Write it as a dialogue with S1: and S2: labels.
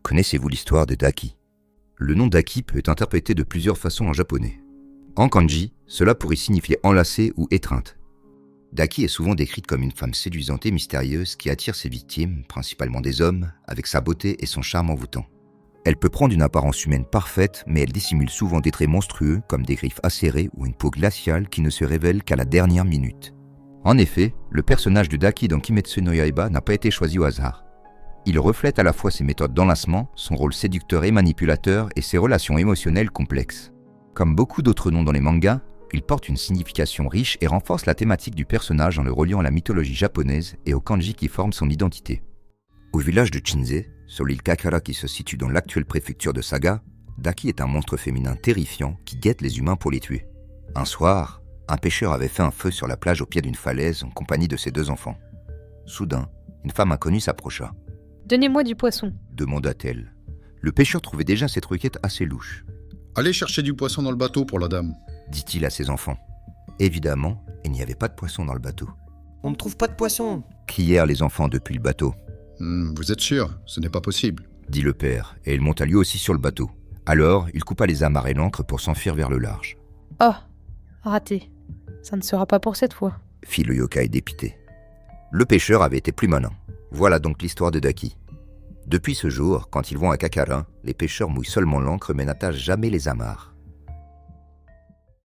S1: Connaissez-vous l'histoire de Daki? Le nom Daki peut être interprété de plusieurs façons en japonais. En kanji, cela pourrait signifier enlacée ou étreinte. Daki est souvent décrite comme une femme séduisante et mystérieuse qui attire ses victimes, principalement des hommes, avec sa beauté et son charme envoûtant. Elle peut prendre une apparence humaine parfaite, mais elle dissimule souvent des traits monstrueux comme des griffes acérées ou une peau glaciale qui ne se révèle qu'à la dernière minute. En effet, le personnage de Daki dans Kimetsu no Yaiba n'a pas été choisi au hasard. Il reflète à la fois ses méthodes d'enlacement, son rôle séducteur et manipulateur et ses relations émotionnelles complexes. Comme beaucoup d'autres noms dans les mangas, il porte une signification riche et renforce la thématique du personnage en le reliant à la mythologie japonaise et aux kanji qui forment son identité. Au village de Chinze, sur l'île Kakara qui se situe dans l'actuelle préfecture de Saga, Daki est un monstre féminin terrifiant qui guette les humains pour les tuer. Un soir, un pêcheur avait fait un feu sur la plage au pied d'une falaise en compagnie de ses 2 enfants. Soudain, une femme inconnue s'approcha.
S2: « Donnez-moi du poisson »
S1: demanda-t-elle. Le pêcheur trouvait déjà cette requête assez louche.
S3: « Allez chercher du poisson dans le bateau pour la dame »
S1: dit-il à ses enfants. Évidemment, il n'y avait pas de poisson dans le bateau.
S4: « On ne trouve pas de poisson »
S1: crièrent les enfants depuis le bateau.
S3: Vous êtes sûr? Ce n'est pas possible,
S1: dit le père, et il monta lui aussi sur le bateau. Alors, il coupa les amarres et l'ancre pour s'enfuir vers le large.
S2: « Oh, raté. Ça ne sera pas pour cette fois. »
S1: fit le yokai dépité. Le pêcheur avait été plus malin. Voilà donc l'histoire de Daki. Depuis ce jour, quand ils vont à Kakara, les pêcheurs mouillent seulement l'ancre mais n'attachent jamais les amarres.